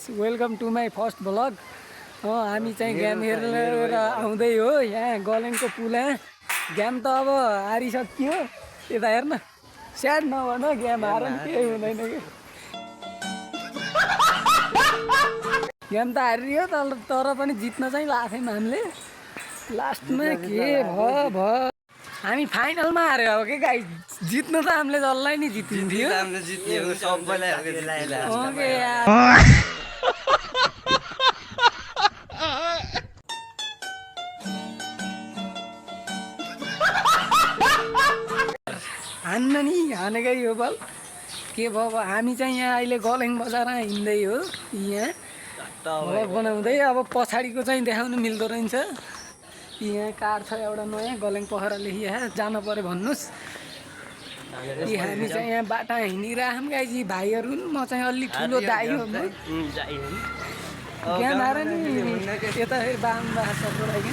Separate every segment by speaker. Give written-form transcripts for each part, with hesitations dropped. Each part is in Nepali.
Speaker 1: Welcome to my first vlog. हामी चाहिँ गेम हेरेर आउँदै हो यहाँ गलेङको पुला। गेम त अब हारिसक्यो, यता हेर्न स्याड नभन, गेम हार नि केही हुँदैन कि। गेम त हारियो तर पनि जित्न चाहिँ लाथ्यौँ हामीले। लास्टमा के भयो हामी फाइनलमा हार्यो हो कि गाइस। जित्नु त हामीले जसलाई नि जितिन्थ्यो। हान्न नि हानेकै यो बल के भयो अब हामी चाहिँ यहाँ अहिले गलेङ बजारमा हिँड्दै हो। यहाँ भ्लग बनाउँदै अब पछाडिको चाहिँ देखाउनु मिल्दो रहेछ। यहाँ कार छ एउटा नयाँ गलेङ पोखरा लेखिया जानु पर्यो भन्नुहोस्। हामी चाहिँ यहाँ बाटा हिँडिरहेछौँ गाइस। भाइहरू म चाहिँ अलि ठुलो दाइ हो। ज्ञान आएर नि यता फेरि बाम बाछाको लागि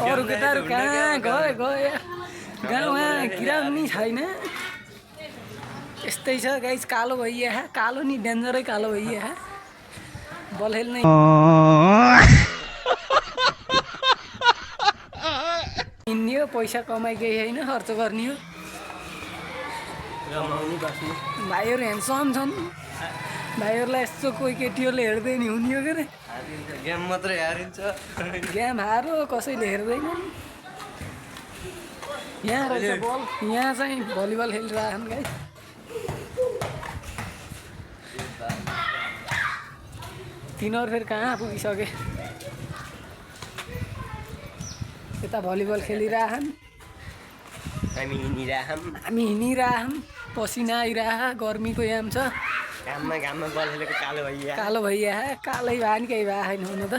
Speaker 1: अरू केटाहरू कहाँ गयो गाउँमा किराउनु नि छैन। यस्तै छ गाइस। कालो भइया कालो नि डेन्जरै कालो भइया बल खेल्ने हिँड्ने हो। पैसा कमाइ केही छैन, खर्च गर्ने हो। भाइहरू ह्यान्डसम छन्। भाइहरूलाई यस्तो कोही केटीहरूले हेर्दै नि हुने हो के अरे।
Speaker 2: गेम मात्रै हारिन्छ,
Speaker 1: गेम हारो कसैले हेर्दैन। यहाँ रहेछ बल, यहाँ चाहिँ भलिबल खेलिरहेछन् गाइस। तिनीहरू फेरि कहाँ पुगिसके। यता भलिबल खेलिरहेछन्,
Speaker 2: हामी
Speaker 1: हिँडिरहेछौँ। पसिना आइरह, गर्मीको याम छ।
Speaker 2: घाममा बल खेलेको
Speaker 1: कालो भइया कालै भए नि केही भए छैन हुनु त।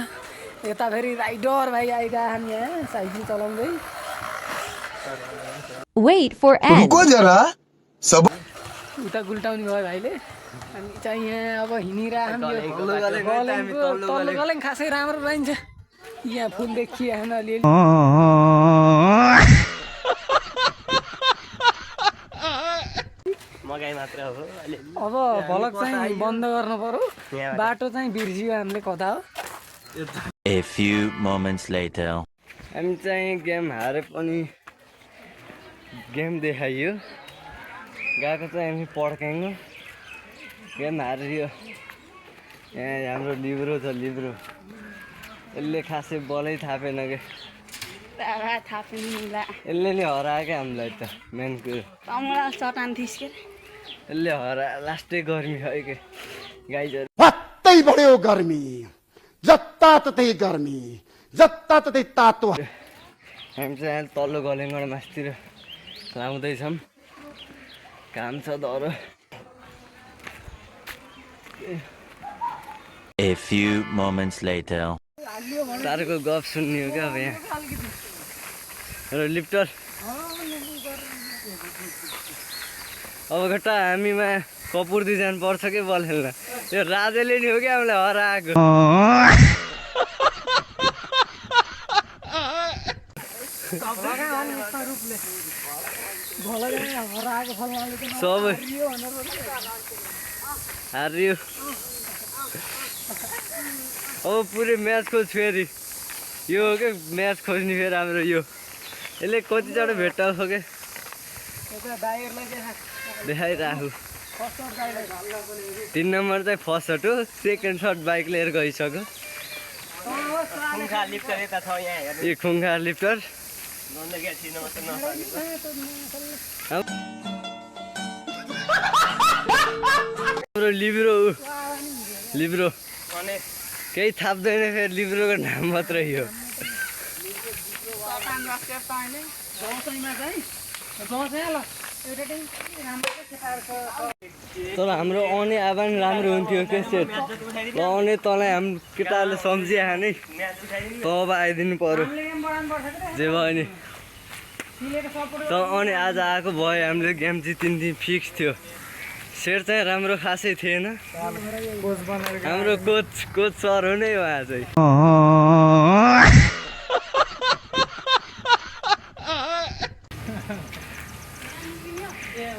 Speaker 1: यता फेरि राइडर भाइ आइरहन् यहाँ साइकल चलाउँदै।
Speaker 3: Wait for end.
Speaker 1: उता गुल्टाउने भयो भाइले। हामी चाहिँ यहाँ अब हिँडिरहेछौँ। तल्लो गलेङ खासै राम्रो रहन्छ। यहाँ फुल देखिएन अलिअलि। अब भ्लग चाहिँ बन्द गर्नु पर्यो। बाटो चाहिँ बिर्सियो हामीले कता हो।
Speaker 4: A few moments later.
Speaker 2: हामी चाहिँ गेम हारे पनि गेम देखाइयो। गएको चाहिँ हामी पड्काइनु गेम हारियो। यहाँ हाम्रो लिब्रो छ, लिब्रो यसले खासै बलै थापेन के। यसले नि हरायो क्या हामीलाई त। मेन कुरो यसले लास्टै गर्मी भयो के गाइजहरू।
Speaker 5: वात्तै बढ्यो गर्मी, जताततै गर्मी, जताततै तातो।
Speaker 2: हामी चाहिँ अहिले तल्लो गलेङबाट मासतिर लाउँदैछौँ। काम छ दह्रो।
Speaker 4: A few moments later.
Speaker 2: तारको गफ सुन्ने हो क्या अब यहाँ। र लिफ्टर अब घट्टा हामीमा कपुर्दी जानुपर्छ कि बल खेल्न। यो राजेले नि हो क्या हामीलाई हराएको। सबै हारियो। अब पुरै म्याच खोज फेरि यो हो क्या म्याच खोज्ने फेरि हाम्रो यो। यसले कतिचोटि भेट्टाउँछ क्या देखाइराखु। 3 नम्बर चाहिँ फर्स्ट सट हो, सेकेन्ड सट बाइक लिएर गइसक्यो। यो खुङ्खा लिफ्टर हाम्रो लिब्रो केही थाप्दैन फेरि। लिब्रोको नाम मात्रै हो। तर हाम्रो आउने आवान राम्रो हुन्थ्यो के सेट। आउने तँलाई हाम्रो केटाहरूले सम्झिया नै तब आइदिनु पर्यो जे भयो नि। त अनि आज आएको भयो हामीले गेम जितिन्थ्यो फिक्स थियो। सेट चाहिँ राम्रो खासै थिएन। हाम्रो कोच सर हो नै उहाँ चाहिँ।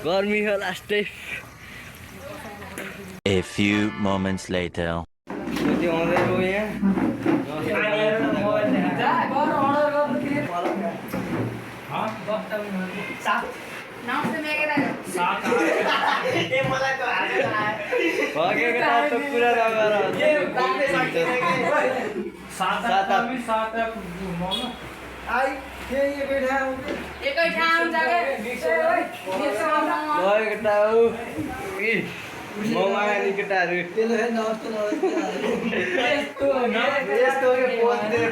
Speaker 2: गर्मी हो लास्टै।
Speaker 4: A few moments later.
Speaker 2: भगेको त कुरा नगर ममानी केटाहरू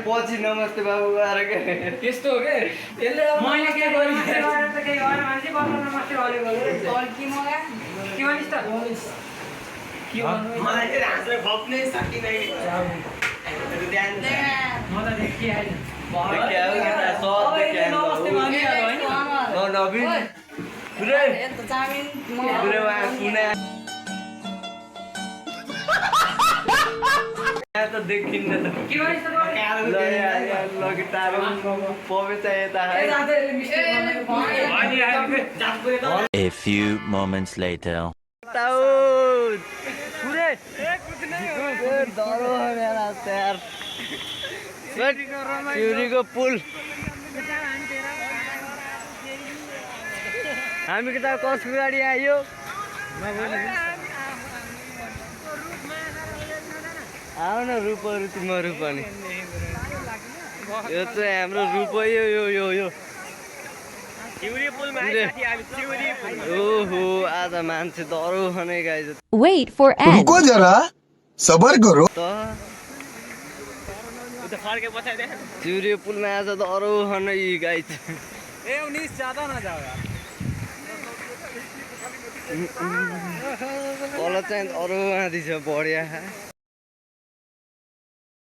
Speaker 2: पछि नमस्ते बाबु गएर के
Speaker 1: त्यस्तो हो के त्यसले मैले के
Speaker 2: त देखिन्न त
Speaker 4: A few moments later.
Speaker 2: चिउरीको पुल हामी केटा कसको गाडी आयो आऊ न रूपहरू तिम्रो रूप नि यो चाहिँ हाम्रो रूप यो ओहो आज मान्छे डरो खने गाई
Speaker 3: Wait for N.
Speaker 6: रुको जरा सबर करो
Speaker 2: चिउरी पुलमा आज डरो खने यी गाई तल चाहिँ डरो आँधी छ बढिया